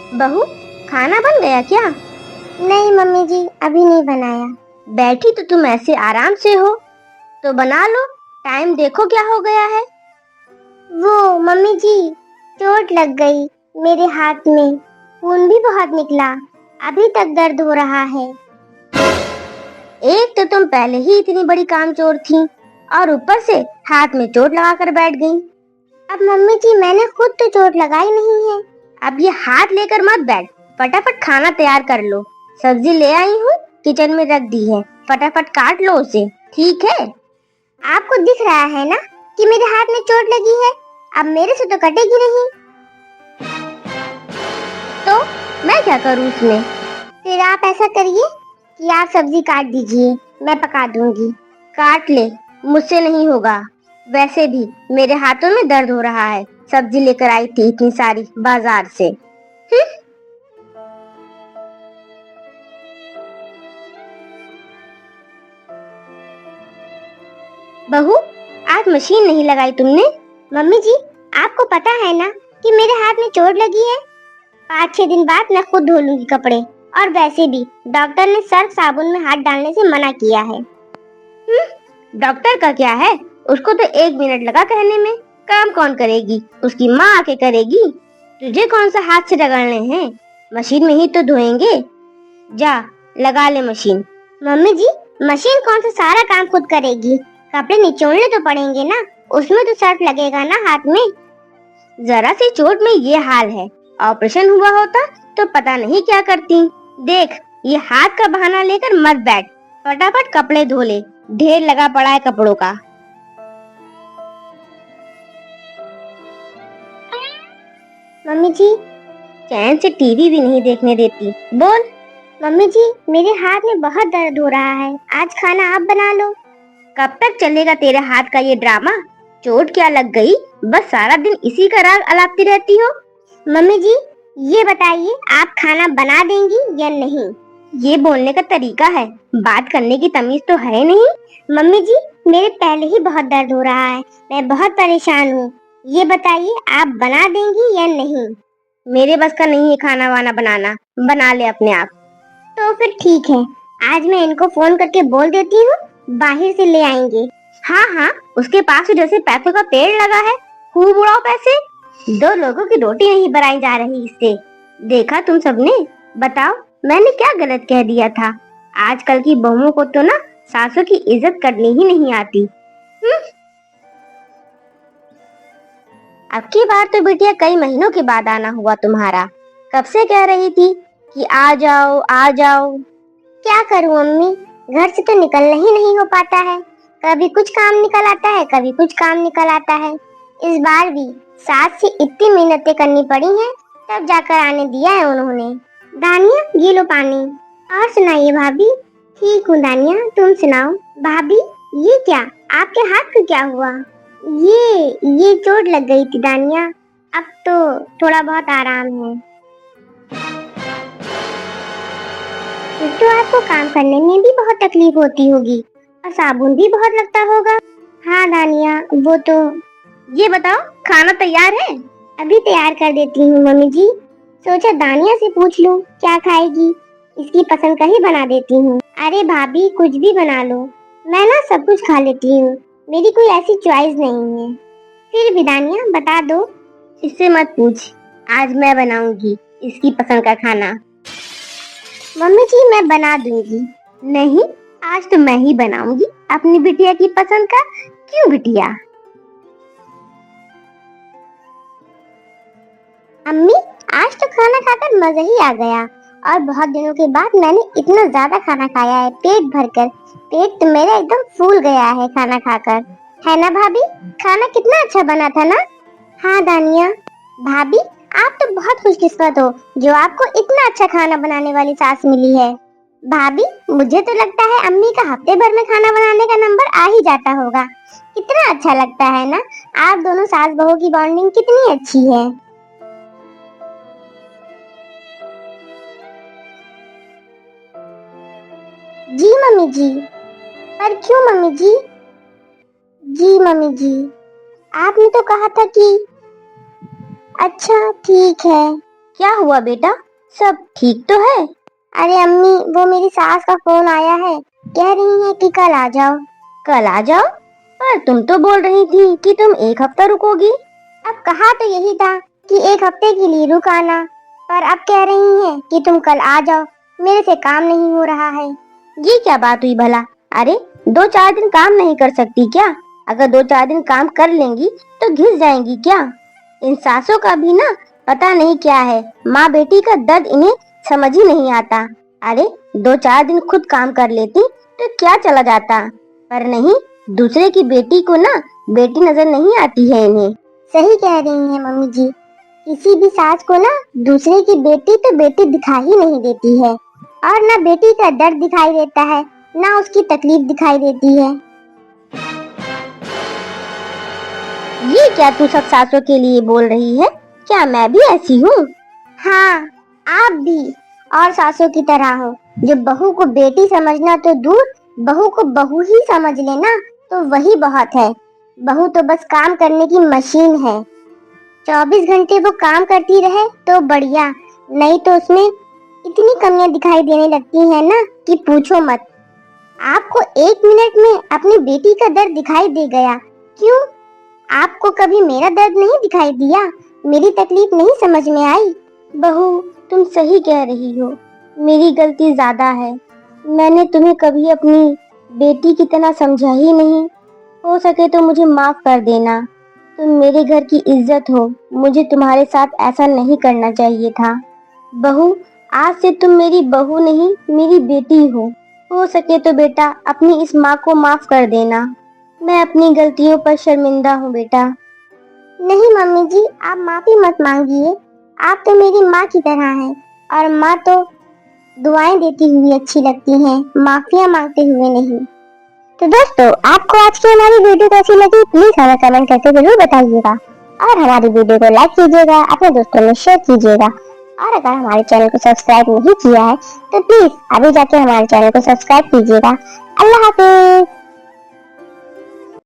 बहू, खाना बन गया क्या? नहीं मम्मी जी, अभी नहीं बनाया। बैठी तो तुम ऐसे आराम से हो, तो बना लो। टाइम देखो क्या हो गया है। वो मम्मी जी, चोट लग गई मेरे हाथ में, खून भी बहुत निकला, अभी तक दर्द हो रहा है। एक तो तुम पहले ही इतनी बड़ी कामचोर थी और ऊपर से हाथ में चोट लगा कर बैठ गई। अब मम्मी जी, मैंने खुद तो चोट लगाई नहीं है। अब ये हाथ लेकर मत बैठ, फटाफट खाना तैयार कर लो। सब्जी ले आई हूँ, किचन में रख दी है, फटाफट काट लो उसे, ठीक है? आपको दिख रहा है ना कि मेरे हाथ में चोट लगी है, अब मेरे से तो कटेगी नहीं। तो मैं क्या करूँ उसमें? फिर आप ऐसा करिए कि आप सब्जी काट दीजिए, मैं पका दूंगी। काट ले, मुझसे नहीं होगा। वैसे भी मेरे हाथों में दर्द हो रहा है, सब्जी लेकर आई थी इतनी सारी बाजार से। बहू, आज मशीन नहीं लगाई तुमने? मम्मी जी, आपको पता है ना कि मेरे हाथ में चोट लगी है। 5-6 दिन बाद मैं खुद धो लूंगी कपड़े, और वैसे भी डॉक्टर ने सर्फ साबुन में हाथ डालने से मना किया है। डॉक्टर का क्या है, उसको तो 1 मिनट लगा कहने में। काम कौन करेगी? उसकी माँ आके करेगी। तुझे कौन सा हाथ से रगड़ने हैं? मशीन में ही तो धोएंगे। जा लगा ले मशीन। मम्मी जी, मशीन कौन सा सारा काम खुद करेगी, कपड़े निचोड़ने तो पड़ेंगे ना, उसमें तो सर्फ लगेगा ना हाथ में। जरा सी चोट में ये हाल है, ऑपरेशन हुआ होता तो पता नहीं क्या करती। देख, ये हाथ का बहाना लेकर मत बैठ, फटाफट कपड़े धो ले, ढेर लगा पड़ा है कपड़ों का। मम्मी जी, चैन से टीवी भी नहीं देखने देती। बोल। मम्मी जी, मेरे हाथ में बहुत दर्द हो रहा है, आज खाना आप बना लो। कब तक चलेगा तेरे हाथ का ये ड्रामा? चोट क्या लग गई, बस सारा दिन इसी का राग अलापती रहती हो। मम्मी जी, ये बताइए, आप खाना बना देंगी या नहीं? ये बोलने का तरीका है, बात करने की तमीज तो है नहीं। मम्मी जी, मेरे पहले ही बहुत दर्द हो रहा है, मैं बहुत परेशान हूँ। ये बताइए, आप बना देंगी या नहीं? मेरे बस का नहीं है खाना वाना बनाना, बना ले अपने आप। तो फिर ठीक है, आज मैं इनको फोन करके बोल देती हूँ, बाहर से ले आएंगे। हाँ हाँ, उसके पास जैसे पैसों का पेड़ लगा है, खूब उड़ाओ पैसे। 2 लोगों की रोटी नहीं बनाई जा रही इससे। देखा तुम सबने? बताओ, मैंने क्या गलत कह दिया था? आजकल की बहुओं को तो ना सासों की इज्जत करनी ही नहीं आती। अब की बार तो बिटिया कई महीनों के बाद आना हुआ तुम्हारा। कब से कह रही थी कि आ जाओ आ जाओ। क्या करूँ अम्मी, घर से तो निकलना ही नहीं हो पाता है। कभी कुछ काम निकल आता है, कभी कुछ काम निकल आता है। इस बार भी सास से इतनी मिन्नतें करनी पड़ी हैं, तब जाकर आने दिया है उन्होंने। दानिया, ये लो पानी। और सुनाइए भाभी। ठीक हूँ दानिया, तुम सुनाओ। भाभी, ये क्या, आपके हाथ को क्या हुआ? ये चोट लग गई थी दानिया, अब तो थोड़ा बहुत आराम है। तो आपको काम करने में भी बहुत तकलीफ होती होगी और साबुन भी बहुत लगता होगा। हाँ दानिया, वो तो। ये बताओ, खाना तैयार है? अभी तैयार कर देती हूँ मम्मी जी। सोचा दानिया से पूछ लूँ क्या खाएगी, इसकी पसंद का ही बना देती हूँ। अरे भाभी, कुछ भी बना लो, मैं ना सब कुछ खा लेती हूँ, मेरी कोई ऐसी चॉइस नहीं है। फिर भी दानिया बता दो। इससे मत पूछ, आज मैं बनाऊंगी इसकी पसंद का खाना। मम्मी जी, मैं बना दूंगी। नहीं, आज तो मैं ही बनाऊंगी अपनी बिटिया की पसंद का। क्यों बिटिया? अम्मी, आज तो खाना खाकर मजा ही आ गया, और बहुत दिनों के बाद मैंने इतना ज्यादा खाना खाया है, पेट भरकर। पेट तो मेरा एकदम फूल गया है खाना खाकर। है ना भाभी, खाना कितना अच्छा बना था ना? हाँ दानिया। भाभी, आप तो बहुत खुशकिस्मत हो जो आपको इतना अच्छा खाना बनाने वाली सास मिली है। भाभी, मुझे तो लगता है अम्मी का हफ्ते भर में खाना बनाने का नंबर आ ही जाता होगा। कितना अच्छा लगता है ना, आप दोनों सास बहू की बॉन्डिंग कितनी अच्छी है। जी मम्मी जी। पर क्यों मम्मी जी? जी मम्मी जी, आपने तो कहा था कि। अच्छा ठीक है, क्या हुआ बेटा, सब ठीक तो है? अरे अम्मी, वो मेरी सास का फोन आया है, कह रही है कि कल आ जाओ। कल आ जाओ? पर तुम तो बोल रही थी कि तुम 1 हफ्ता रुकोगी। अब कहा तो यही था कि 1 हफ्ते के लिए रुक आना, पर अब कह रही हैं कि तुम कल आ जाओ, मेरे से काम नहीं हो रहा है। ये क्या बात हुई भला? अरे 2-4 दिन काम नहीं कर सकती क्या? अगर 2-4 दिन काम कर लेंगी तो घिस जाएंगी क्या? इन सासों का भी ना पता नहीं क्या है, माँ बेटी का दर्द इन्हें समझ ही नहीं आता। अरे 2-4 दिन खुद काम कर लेती तो क्या चला जाता, पर नहीं, दूसरे की बेटी को ना बेटी नजर नहीं आती है इन्हें। सही कह रही हैं मम्मी जी, किसी भी सास को ना दूसरे की बेटी तो बेटी दिखाई ही नहीं देती है, और ना बेटी का दर्द दिखाई देता है, ना उसकी तकलीफ दिखाई देती है। ये क्या तू सब सासों के लिए बोल रही है? क्या मैं भी ऐसी हूँ? हाँ, आप भी और सासों की तरह हो, जो बहू को बेटी समझना तो दूर, बहू को बहू ही समझ लेना तो वही बहुत है। बहू तो बस काम करने की मशीन है, 24 घंटे वो काम करती रहे तो बढ़िया, नहीं तो उसमें इतनी कमियां दिखाई देने लगती हैं ना कि पूछो मत। आपको 1 मिनट में अपनी बेटी का दर्द दिखाई दे गया, क्यों? आपको कभी मेरा दर्द नहीं दिखाई दिया? मेरी तकलीफ नहीं समझ में आई? बहू, तुम सही कह रही हो, मेरी गलती ज्यादा है। मैंने तुम्हें कभी अपनी बेटी की तरह समझा ही नहीं। हो सके तो मुझे माफ कर देना। तुम मेरे घर की इज्जत हो, मुझे तुम्हारे साथ ऐसा नहीं करना चाहिए था। बहू, आज से तुम मेरी बहू नहीं, मेरी बेटी हो सके तो बेटा अपनी इस माँ को माफ कर देना। मैं अपनी गलतियों पर शर्मिंदा हूँ बेटा। नहीं मम्मी जी, आप माफी मत मांगिए, आप तो मेरी माँ की तरह हैं, और माँ तो दुआएं देती हुई अच्छी लगती हैं, माफिया मांगते हुए नहीं। तो दोस्तों, आपको आज की हमारी वीडियो कैसी लगी, प्लीज हमें कमेंट करके जरूर बताइएगा, और हमारी वीडियो को लाइक कीजिएगा, अपने दोस्तों में शेयर कीजिएगा, और अगर हमारे चैनल को सब्सक्राइब नहीं किया है तो प्लीज अभी जाके हमारे चैनल को सब्सक्राइब कीजिएगा। अल्लाह हाफिज।